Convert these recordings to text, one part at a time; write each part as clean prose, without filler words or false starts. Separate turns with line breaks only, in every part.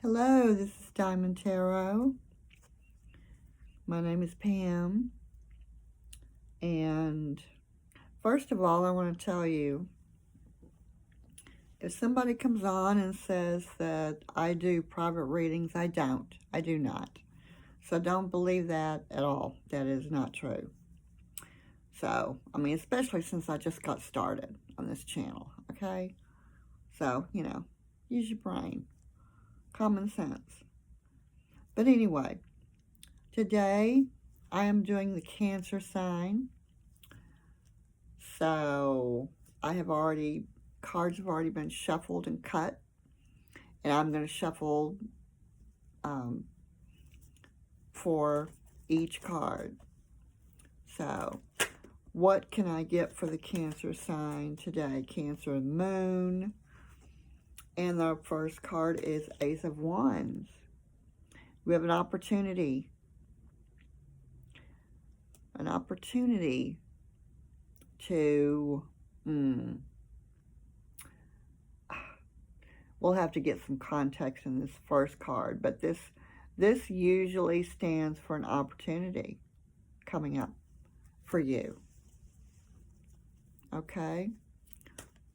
Hello, this is Diamond Tarot. My name is Pam. And first of all, I want to tell you, if somebody comes on and says that I do private readings, I don't. I do not. So don't believe that at all. That is not true. So, especially since I just got started on this channel, okay? So, use your brain. Common sense. But anyway, today I am doing the Cancer sign. So cards have already been shuffled and cut. And I'm going to shuffle um, for each card. So, what can I get for the Cancer sign today? Cancer Moon. And the first card is Ace of Wands. We have an opportunity. An opportunity to... We'll have to get some context in this first card, but this usually stands for an opportunity coming up for you. Okay?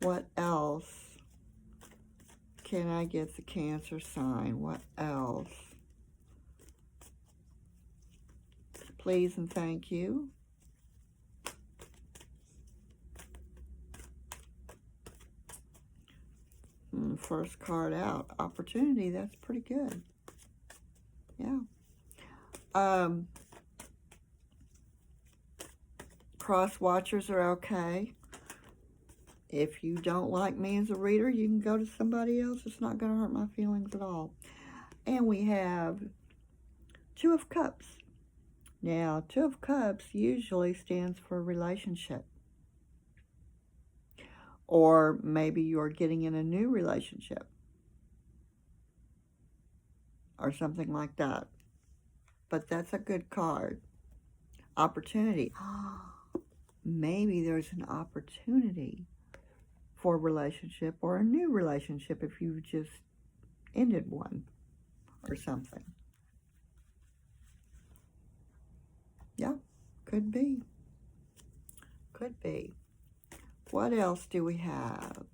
What else can I get the Cancer sign? What else? Please and thank you. First card out, opportunity. That's pretty good. Yeah. Cross watchers are okay. If you don't like me as a reader, you can go to somebody else. It's not going to hurt my feelings at all. And we have Two of Cups. Now, Two of Cups usually stands for relationship. Or maybe you're getting in a new relationship. Or something like that. But that's a good card. Opportunity. Maybe there's an opportunity for a relationship or a new relationship if you just ended one or something. Yeah, could be. Could be. What else do we have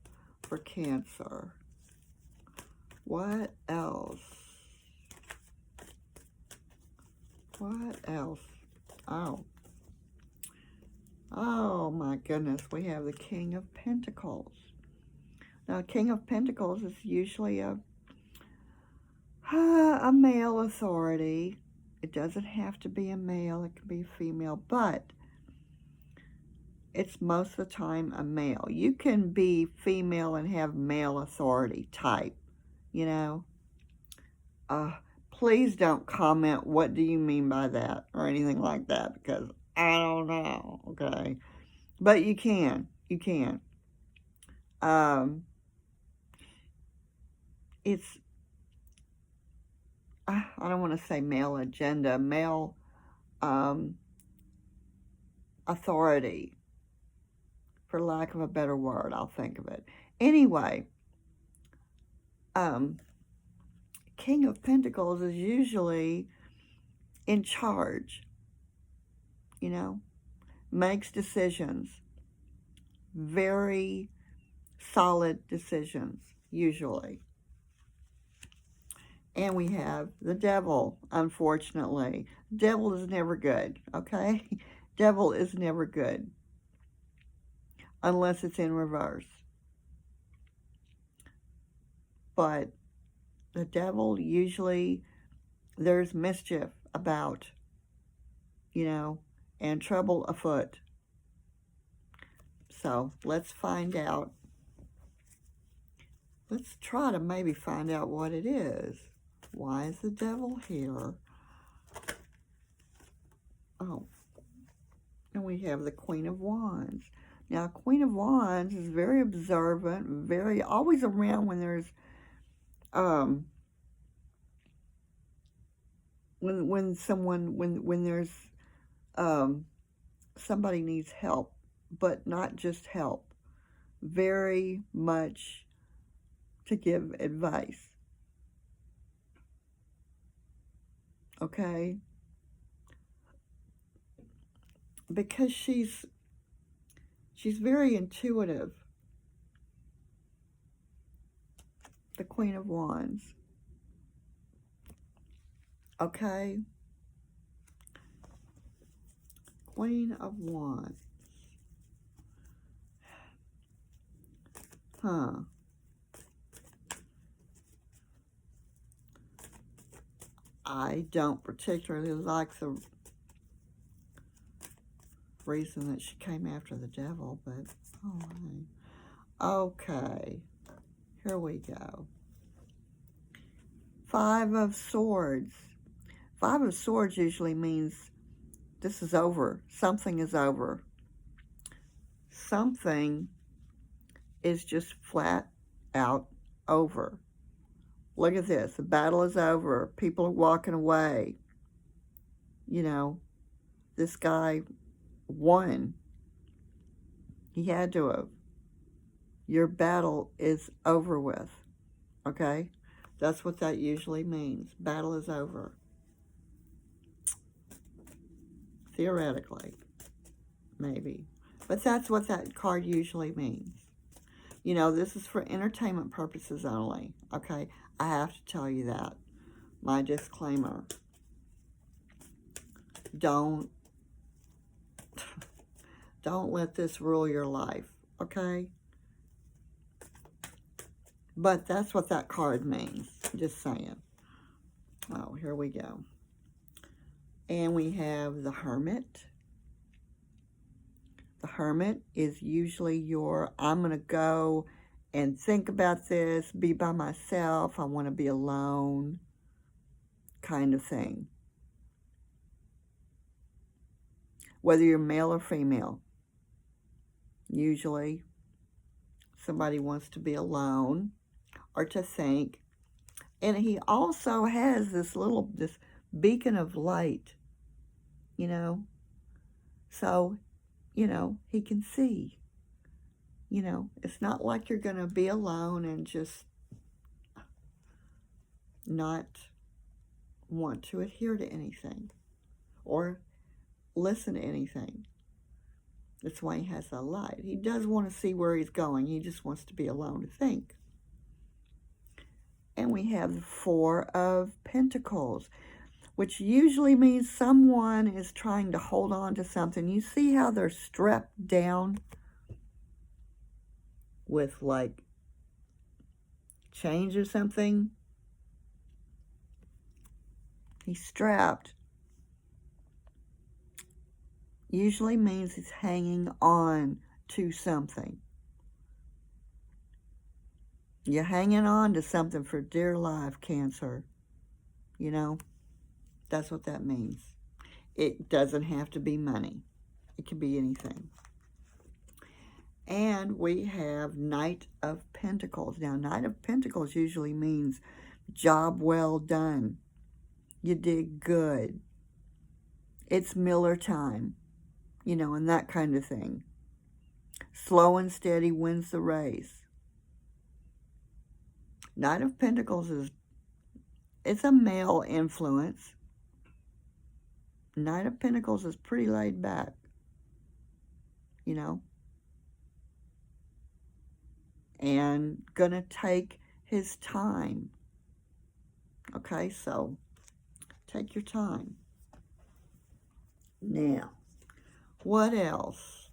for Cancer? What else? What else? Oh my goodness, we have the King of Pentacles. Now, King of Pentacles is usually a male authority. It doesn't have to be a male, it can be a female, but it's most of the time a male. You can be female and have male authority type, you know. Please don't comment, what do you mean by that, or anything like that, because I don't know, okay? But you can. It's, I don't want to say male agenda, male authority, for lack of a better word, I'll think of it. Anyway, King of Pentacles is usually in charge, you know, makes decisions, very solid decisions, usually. And we have the Devil, unfortunately. Devil is never good, okay? Devil is never good, unless it's in reverse. But the Devil, usually there's mischief about, you know, and trouble afoot. So let's find out. Let's try to maybe find out what it is. Why is the Devil here? Oh, and we have the Queen of Wands. Now, Queen of Wands is very observant, very always around when there's when there's somebody needs help, but not just help, very much to give advice. okay? Because she's very intuitive. The Queen of Wands. Okay? Queen of Wands. Huh. I don't particularly like the reason that she came after the devil, but okay. Here we go. Five of Swords. Five of Swords usually means this is over. Something is over. Something is just flat out over. Look at this. The battle is over. People are walking away. You know, this guy won. He had to have. Your battle is over with. Okay? That's what that usually means. Battle is over. Theoretically. Maybe. But that's what that card usually means. You know, this is for entertainment purposes only. Okay? I have to tell you that. My disclaimer. Don't let this rule your life. Okay? But that's what that card means. Just saying. Oh, here we go. And we have the Hermit. The Hermit is usually your, I'm going to go and think about this, be by myself, I want to be alone kind of thing. Whether you're male or female. Usually somebody wants to be alone or to think. And he also has this beacon of light, you know. So, you know, he can see. You know, it's not like you're going to be alone and just not want to adhere to anything or listen to anything. That's why he has that light. He does want to see where he's going. He just wants to be alone to think. And we have the Four of Pentacles, which usually means someone is trying to hold on to something. You see how they're strapped down with like chains or something? He's strapped. Usually means he's hanging on to something. You're hanging on to something for dear life, Cancer. You know, that's what that means. It doesn't have to be money. It can be anything. And we have Knight of Pentacles. Now, Knight of Pentacles usually means job well done. You did good. It's Miller time. You know, and that kind of thing. Slow and steady wins the race. Knight of Pentacles it's a male influence. Knight of Pentacles is pretty laid back. You know. And gonna take his time. Okay, so take your time. Now, what else?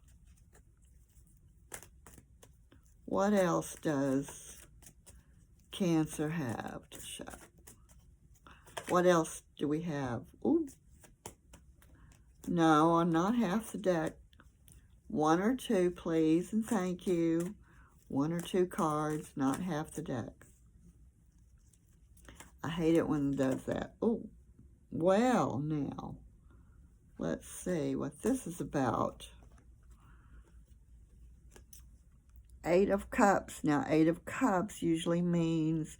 What else does Cancer have to show? What else do we have? Ooh. No, I'm not half the deck. One or two, please, and thank you. One or two cards, not half the deck. I hate it when it does that. Oh, well, now, let's see what this is about. Eight of Cups. Now, Eight of Cups usually means,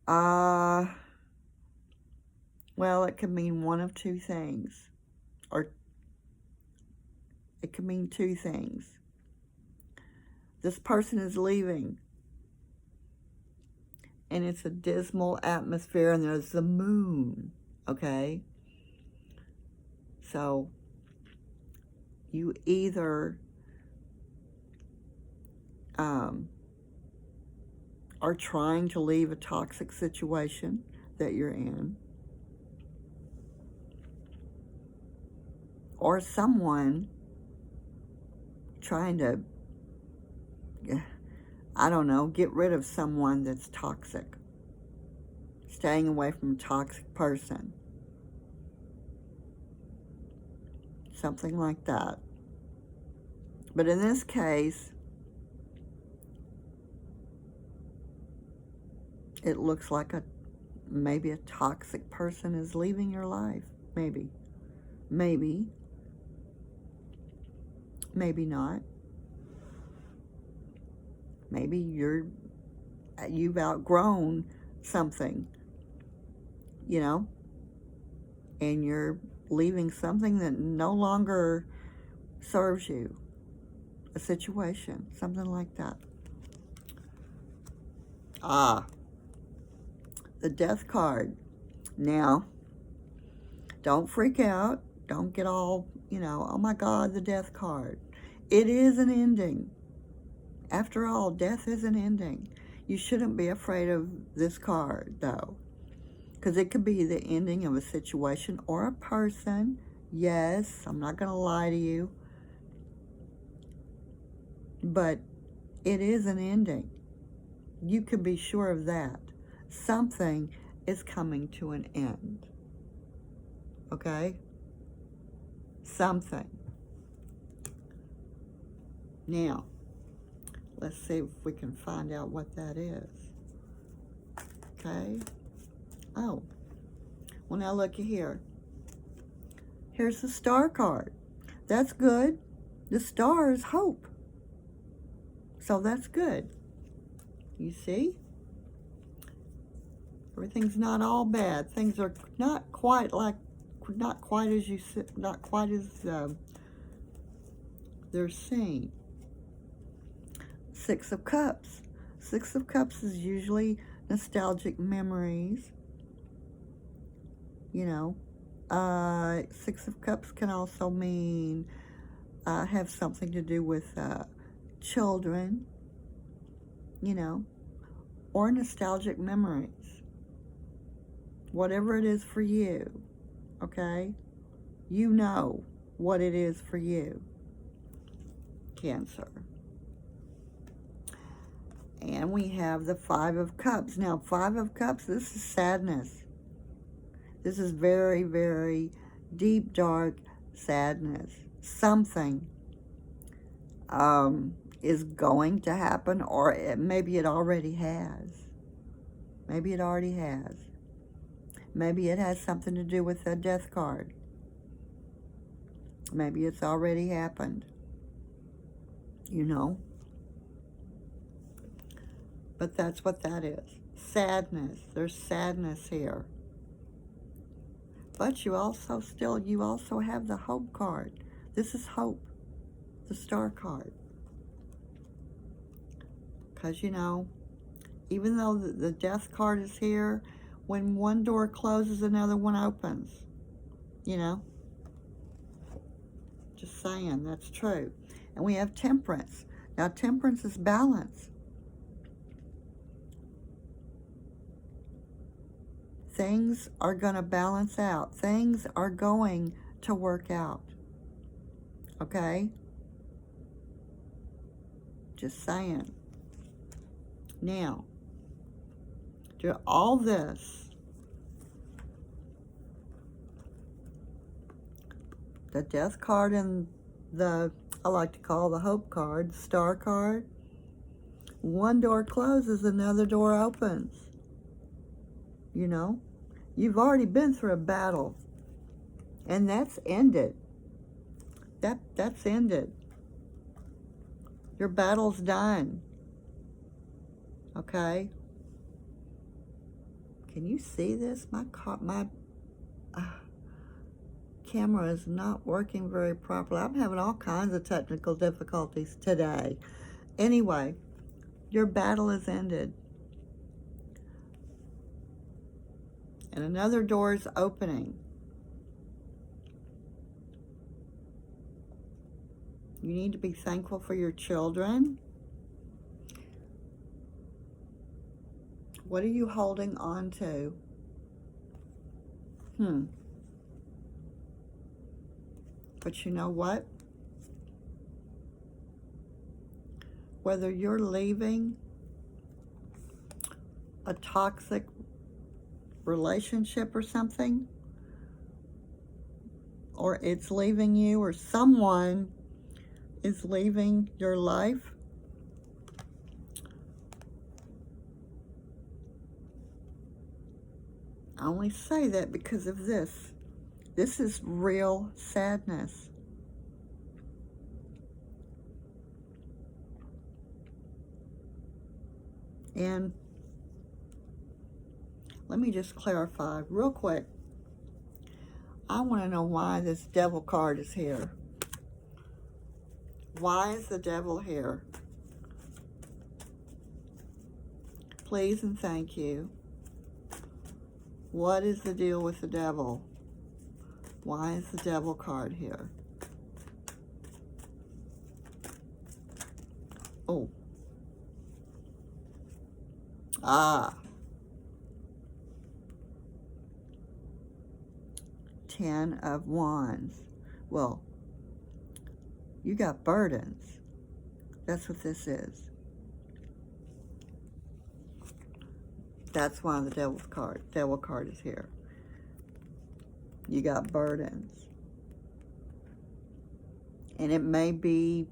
well, it can mean one of two things. Or it can mean two things. This person is leaving. and it's a dismal atmosphere, and there's the moon, okay? So you either are trying to leave a toxic situation that you're in, or someone trying to, I don't know, get rid of someone that's toxic, staying away from a toxic person, something like that. But in this case, it looks like maybe a toxic person is leaving your life. Maybe not. Maybe you've outgrown something, you know, and you're leaving something that no longer serves you, a situation, something like that. The Death card. Now, don't freak out. Don't get all, oh my God, the Death card. It is an ending. After all, death is an ending. You shouldn't be afraid of this card, though, because it could be the ending of a situation or a person. Yes, I'm not going to lie to you, but it is an ending. You can be sure of that. Something is coming to an end. Okay? Something. Now, let's see if we can find out what that is. Okay? Oh. Well, now looky here. Here's the Star card. That's good. The Star is hope. So that's good. You see? Everything's not all bad. Things are not quite as they're seen. Six of Cups. Six of Cups is usually nostalgic memories. Six of Cups can also mean have something to do with children, or nostalgic memories. Whatever it is for you, okay? You know what it is for you, Cancer. And we have the Five of Cups. Now, Five of Cups, this is sadness. This is very, very deep, dark sadness. Something is going to happen, or maybe it already has. Maybe it already has. Maybe it has something to do with the Death card. Maybe it's already happened. But that's what that is. Sadness. There's sadness here. But you also have the Hope card. This is hope. The Star card. Because, even though the Death card is here, when one door closes, another one opens. Just saying, that's true. And we have Temperance. Now, Temperance is balance. Things are going to balance out. Things are going to work out. Okay? Just saying. Now, do all this, the Death card and I like to call the Hope card, Star card. One door closes, another door opens. You've already been through a battle, and that's ended. That's ended. Your battle's done. Okay? Can you see this? My camera is not working very properly. I'm having all kinds of technical difficulties today. Anyway, your battle is ended. And another door is opening. You need to be thankful for your children. What are you holding on to? But you know what? Whether you're leaving a toxic relationship or something, or it's leaving you, or someone is leaving your life, I only say that because of this. This is real sadness. And let me just clarify real quick. I want to know why this devil card is here. Why is the devil here? Please and thank you. What is the deal with the devil? Why is the devil card here? Oh. Ah. 10 of Wands. Well, you got burdens. That's what this is. That's why the devil card is here. You got burdens. And it may be,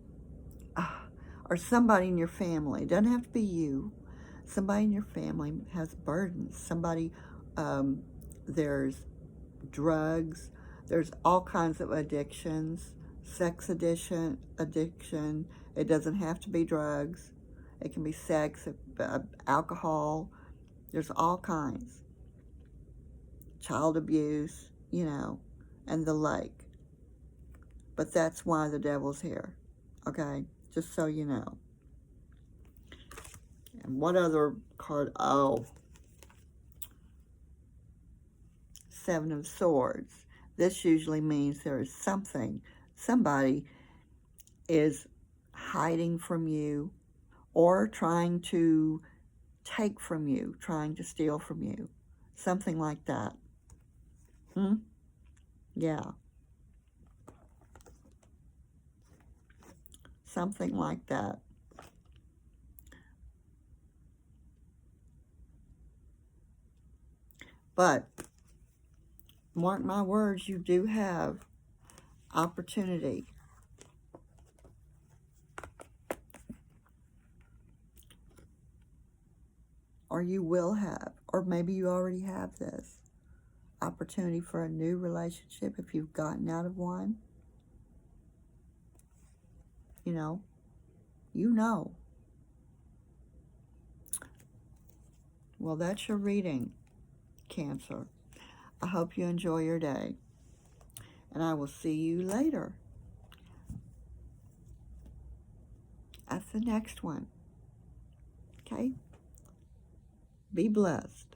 or somebody in your family. It doesn't have to be you. Somebody in your family has burdens. Somebody, there's drugs. There's all kinds of addictions. Sex addiction. It doesn't have to be drugs. It can be sex, alcohol. There's all kinds. Child abuse, you know, and the like. But that's why the devil's here, okay? Just so you know. And what other card? Oh, 7 of Swords. This usually means there is something, somebody is hiding from you or trying to take from you, trying to steal from you. Something like that. Yeah. Something like that. But, mark my words, you do have opportunity. Or you will have, or maybe you already have this opportunity for a new relationship if you've gotten out of one. You know. Well, that's your reading, Cancer. I hope you enjoy your day. And I will see you later at the next one. Okay? Be blessed.